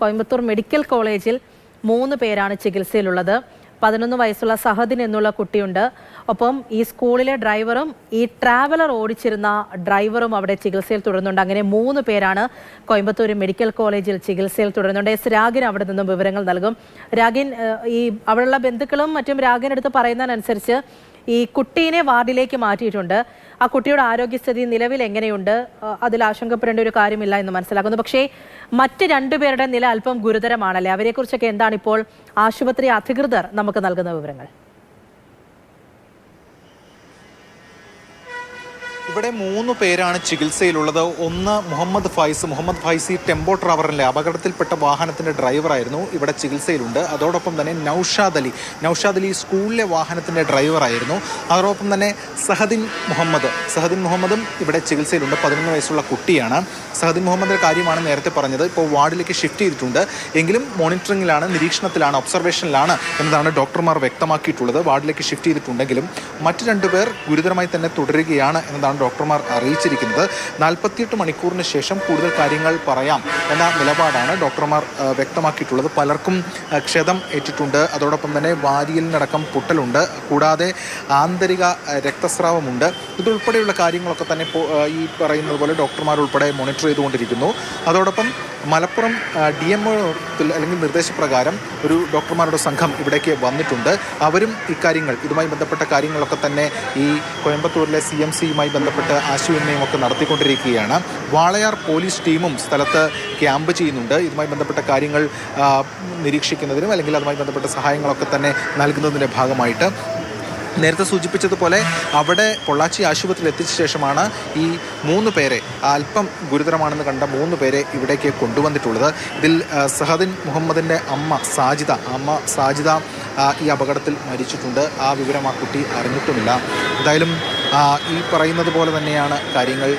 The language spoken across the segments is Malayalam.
കോയമ്പത്തൂർ മെഡിക്കൽ കോളേജിൽ 3 പേരാണ് ചികിത്സയിലുള്ളത്. 11 വയസ്സുള്ള സഹദിൻ എന്നുള്ള കുട്ടിയുണ്ട്. ഒപ്പം ഈ സ്കൂളിലെ ഡ്രൈവറും ഈ ട്രാവലർ ഓടിച്ചിരുന്ന ഡ്രൈവറും അവിടെ ചികിത്സയിൽ തുടരുന്നുണ്ട്. അങ്ങനെ 3 പേരാണ് കോയമ്പത്തൂർ മെഡിക്കൽ കോളേജിൽ ചികിത്സയിൽ തുടരുന്നുണ്ട്. എസ് രാഗിൻ അവിടെ നിന്നും വിവരങ്ങൾ നൽകും. രാഗിൻ, ഈ അവിടെയുള്ള ബന്ധുക്കളും മറ്റും രാഗിനടുത്ത് പറയുന്നതിനനുസരിച്ച് ഈ കുട്ടീനെ വാർഡിലേക്ക് മാറ്റിയിട്ടുണ്ട്. ആ കുട്ടിയുടെ ആരോഗ്യസ്ഥിതി നിലവിൽ എങ്ങനെയുണ്ട്? അതിൽ ആശങ്കപ്പെടേണ്ട ഒരു കാര്യമില്ല എന്ന് മനസ്സിലാക്കുന്നു. പക്ഷേ മറ്റ് 2 പേരുടെ നില അല്പം ഗുരുതരമാണല്ലേ? അവരെക്കുറിച്ചൊക്കെ എന്താണ് ഇപ്പോൾ ആശുപത്രി അധികൃതർ നമുക്ക് നൽകുന്ന വിവരങ്ങൾ? ഇവിടെ 3 പേരാണ് ചികിത്സയിലുള്ളത്. ഒന്ന് മുഹമ്മദ് ഫൈസി ടെമ്പോ ട്രാവലറിലെ അപകടത്തിൽപ്പെട്ട വാഹനത്തിന്റെ ഡ്രൈവറായിരുന്നു, ഇവിടെ ചികിത്സയിലുണ്ട്. അതോടൊപ്പം തന്നെ നൌഷാദ് അലി സ്കൂളിലെ വാഹനത്തിന്റെ ഡ്രൈവറായിരുന്നു. അതോടൊപ്പം തന്നെ സഹദിൻ മുഹമ്മദും ഇവിടെ ചികിത്സയിലുണ്ട്. 11 വയസ്സുള്ള കുട്ടിയാണ്. സഹദിൻ മുഹമ്മദിന്റെ കാര്യമാണ് നേരത്തെ പറഞ്ഞത്. ഇപ്പോൾ വാർഡിലേക്ക് ഷിഫ്റ്റ് ചെയ്തിട്ടുണ്ട്. എങ്കിലും മോണിറ്ററിംഗിലാണ്, നിരീക്ഷണത്തിലാണ്, ഒബ്സർവേഷനിലാണ് എന്നതാണ് ഡോക്ടർമാർ വ്യക്തമാക്കിയിട്ടുള്ളത്. വാർഡിലേക്ക് ഷിഫ്റ്റ് ചെയ്തിട്ടുണ്ടെങ്കിലും മറ്റ് 2 പേർ ഗുരുതരമായി തന്നെ തുടരുകയാണ് എന്നതാണ് ഡോക്ടർമാർ അറിയിച്ചിരിക്കുന്നത്. 48 മണിക്കൂറിന് ശേഷം കൂടുതൽ കാര്യങ്ങൾ പറയാം എന്ന നിലപാടാണ് ഡോക്ടർമാർ വ്യക്തമാക്കിയിട്ടുള്ളത്. പലർക്കും ക്ഷതം ഏറ്റിട്ടുണ്ട്. അതോടൊപ്പം തന്നെ വാരിയലിനടക്കം പൊട്ടലുണ്ട്. കൂടാതെ ആന്തരിക രക്തസ്രാവമുണ്ട്. ഇതുൾപ്പെടെയുള്ള കാര്യങ്ങളൊക്കെ തന്നെ ഈ പറയുന്നത് പോലെ ഡോക്ടർമാർ ഉൾപ്പെടെ മോണിറ്റർ ചെയ്തുകൊണ്ടിരിക്കുന്നു. അതോടൊപ്പം മലപ്പുറം DMO അല്ലെങ്കിൽ നിർദ്ദേശപ്രകാരം ഒരു ഡോക്ടർമാരുടെ സംഘം ഇവിടേക്ക് വന്നിട്ടുണ്ട്. അവരും ഇതുമായി ബന്ധപ്പെട്ട കാര്യങ്ങളൊക്കെ തന്നെ ഈ കോയമ്പത്തൂരിലെ CMCയുമായി ബന്ധപ്പെട്ട് ആശയവിനിമയം ഒക്കെ നടത്തിക്കൊണ്ടിരിക്കുകയാണ്. വാളയാർ പോലീസ് ടീമും സ്ഥലത്ത് ക്യാമ്പ് ചെയ്യുന്നുണ്ട്. ഇതുമായി ബന്ധപ്പെട്ട കാര്യങ്ങൾ നിരീക്ഷിക്കുന്നതിനും അല്ലെങ്കിൽ അതുമായി ബന്ധപ്പെട്ട സഹായങ്ങളൊക്കെ തന്നെ നൽകുന്നതിൻ്റെ ഭാഗമായിട്ട് നേരത്തെ സൂചിപ്പിച്ചതുപോലെ അവിടെ പൊള്ളാച്ചി ആശുപത്രിയിൽ എത്തിച്ച ശേഷമാണ് ഈ 3 പേരെ, അല്പം ഗുരുതരമാണെന്ന് കണ്ട 3 പേരെ ഇവിടേക്ക് കൊണ്ടുവന്നിട്ടുള്ളത്. ഇതിൽ സഹദിൻ മുഹമ്മദിൻ്റെ അമ്മ സാജിദ ഈ അപകടത്തിൽ മരിച്ചിട്ടുണ്ട്. ആ വിവരം ആ കുട്ടി അറിഞ്ഞിട്ടുമില്ല. എന്തായാലും ഈ പറയുന്നത് പോലെ തന്നെയാണ് കാര്യങ്ങൾ.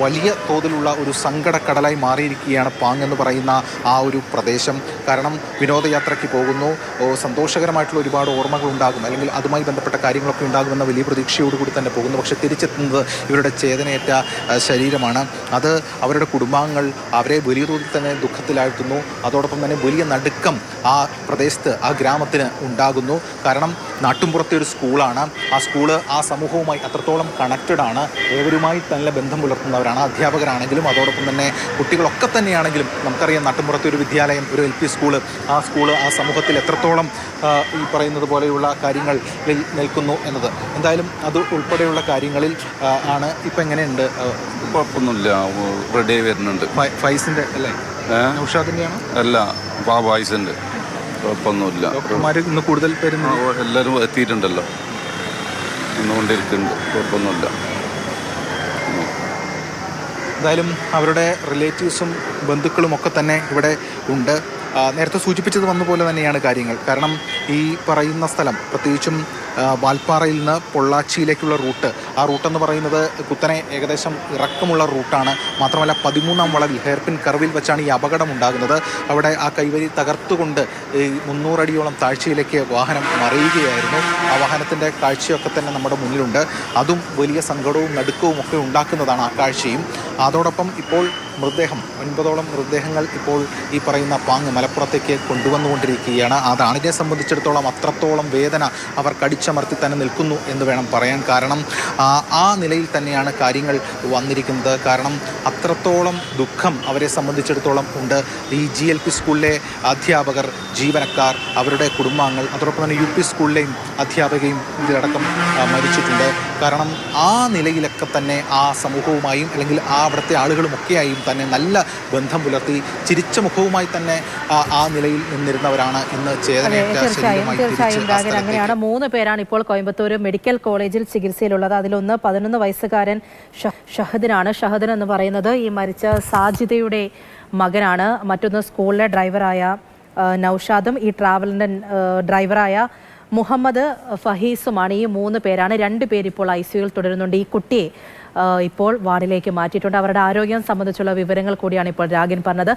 വലിയ തോതിലുള്ള ഒരു സങ്കടക്കടലായി മാറിയിരിക്കുകയാണ് പാങ് എന്ന് പറയുന്ന ആ ഒരു പ്രദേശം. കാരണം വിനോദയാത്രയ്ക്ക് പോകുന്നു, സന്തോഷകരമായിട്ടുള്ള ഒരുപാട് ഓർമ്മകൾ ഉണ്ടാകും, അല്ലെങ്കിൽ അതുമായി ബന്ധപ്പെട്ട കാര്യങ്ങളൊക്കെ ഉണ്ടാകുമെന്ന വലിയ പ്രതീക്ഷയോടുകൂടി തന്നെ പോകുന്നു. പക്ഷേ തിരിച്ചെത്തുന്നത് ഇവരുടെ ചേതനയേറ്റ ശരീരമാണ്. അത് അവരുടെ കുടുംബാംഗങ്ങൾ അവരെ വലിയ തോതിൽ തന്നെ ദുഃഖത്തിലാഴ്ത്തുന്നു. അതോടൊപ്പം തന്നെ വലിയ നടുക്കം ആ പ്രദേശത്ത്, ആ ഗ്രാമത്തിന് ഉണ്ടാകുന്നു. കാരണം നാട്ടുംപുറത്തെ ഒരു സ്കൂളാണ്. ആ സ്കൂള് ആ സമൂഹവുമായി അത്രത്തോളം കണക്റ്റഡ് ആണ്. ഏവരുമായി നല്ല ബന്ധം പുലർത്തുന്നവരാണ്. അധ്യാപകരാണെങ്കിലും അതോടൊപ്പം തന്നെ കുട്ടികളൊക്കെ തന്നെയാണെങ്കിലും നമുക്കറിയാം നാട്ടുംപുറത്തെ ഒരു വിദ്യാലയം, ഒരു LP സ്കൂള്, ആ സ്കൂള് ആ സമൂഹത്തിൽ എത്രത്തോളം ഈ പറയുന്നത് പോലെയുള്ള കാര്യങ്ങളിൽ നിൽക്കുന്നു എന്നത്. എന്തായാലും അത് ഉൾപ്പെടെയുള്ള കാര്യങ്ങളിൽ ആണ്. ഇപ്പം എങ്ങനെയുണ്ട്? കുഴപ്പമൊന്നുമില്ല, റെഡി ആയി വരുന്നുണ്ട്. ഫൈസിൻ്റെ അല്ലേ? നൗഷാദിൻ്റെയാണോ? അല്ല, ഫൈസിൻ്റെ. കുഴപ്പമൊന്നുമില്ല. ഡോക്ടർമാർ ഇന്ന് കൂടുതൽ പേര് എല്ലാവരും എത്തിയിട്ടുണ്ടല്ലോ, നിന്നുകൊണ്ടിരിക്കുന്നുണ്ട്. കുഴപ്പമൊന്നുമില്ല. എന്തായാലും അവരുടെ റിലേറ്റീവ്സും ബന്ധുക്കളും ഒക്കെ തന്നെ ഇവിടെ ഉണ്ട്. നേരത്തെ സൂചിപ്പിച്ചത് വന്നപോലെ തന്നെയാണ് കാര്യങ്ങൾ. കാരണം ഈ പറയുന്ന സ്ഥലം, പ്രത്യേകിച്ചും വാൽപ്പാറയിൽ നിന്ന് പൊള്ളാച്ചിയിലേക്കുള്ള റൂട്ട്, ആ റൂട്ടെന്ന് പറയുന്നത് കുത്തനെ ഏകദേശം ഇറക്കമുള്ള റൂട്ടാണ്. മാത്രമല്ല 13ാം വളവിൽ, ഹെയർപിൻ കർവിൽ വെച്ചാണ് ഈ അപകടം ഉണ്ടാകുന്നത്. അവിടെ ആ കൈവരി തകർത്തുകൊണ്ട് ഈ 300 അടിയോളം താഴ്ചയിലേക്ക് വാഹനം മറിയുകയായിരുന്നു. ആ വാഹനത്തിൻ്റെ കാഴ്ചയൊക്കെ തന്നെ നമ്മുടെ മുന്നിലുണ്ട്. അതും വലിയ സങ്കടവും നടുക്കവും ഒക്കെ ഉണ്ടാക്കുന്നതാണ് ആ കാഴ്ചയും. അതോടൊപ്പം ഇപ്പോൾ 9ഓളം മൃതദേഹങ്ങൾ ഇപ്പോൾ ഈ പറയുന്ന പാങ് മലപ്പുറത്തേക്ക് കൊണ്ടുവന്നുകൊണ്ടിരിക്കുകയാണ്. അതാണിനെ സംബന്ധിച്ചിടത്തോളം അത്രത്തോളം വേദന അവർ കടിച്ചമർത്തി തന്നെ നിൽക്കുന്നു എന്ന് വേണം പറയാൻ. കാരണം ആ നിലയിൽ തന്നെയാണ് കാര്യങ്ങൾ വന്നിരിക്കുന്നത്. കാരണം അത്രത്തോളം ദുഃഖം അവരെ സംബന്ധിച്ചിടത്തോളം ഉണ്ട്. ഈ GLP സ്കൂളിലെ അധ്യാപകർ, ജീവനക്കാർ, അവരുടെ കുടുംബാംഗങ്ങൾ, അതോടൊപ്പം തന്നെ UP സ്കൂളിലെയും അധ്യാപകയും ഇതിലടക്കം മരിച്ചിട്ടുണ്ട്. കാരണം ആ നിലയിലൊക്കെ തന്നെ ആ സമൂഹവുമായും അല്ലെങ്കിൽ ആ അവിടുത്തെ ആളുകളുമൊക്കെയായും തന്നെ നല്ല ബന്ധം പുലർത്തി ചിരിച്ച മുഖവുമായി തന്നെ ആ നിലയിൽ നിന്നിരുന്നവരാണ് ഇന്ന് ചേതനയേറ്റ ശരീരമായി. തീർച്ചയായും അങ്ങനെയാണ്. 3 പേരാണ് ഇപ്പോൾ കോയമ്പത്തൂർ മെഡിക്കൽ കോളേജിൽ ചികിത്സയിലുള്ളത്. അതിലൊന്ന് 11 വയസ്സുകാരൻ ഷഹദിനാണ്. ഷഹദിൻ എന്ന് പറയുന്നത് ഈ മരിച്ച സാജിദയുടെ മകനാണ്. മറ്റൊന്ന് സ്കൂളിലെ ഡ്രൈവറായ നൌഷാദും ഈ ട്രാവലിൻ്റെ ഡ്രൈവറായ മുഹമ്മദ് ഫഹീസുമാണ്. ഈ 3 പേരാണ്. 2 പേര് ഇപ്പോൾ ICUയിൽ തുടരുന്നുണ്ട്. ഈ കുട്ടിയെ ഇപ്പോൾ വാർഡിലേക്ക് മാറ്റിയിട്ടുണ്ട്. അവരുടെ ആരോഗ്യം സംബന്ധിച്ചുള്ള വിവരങ്ങൾ കൂടിയാണ് ഇപ്പോൾ രാഗിൻ പറഞ്ഞത്.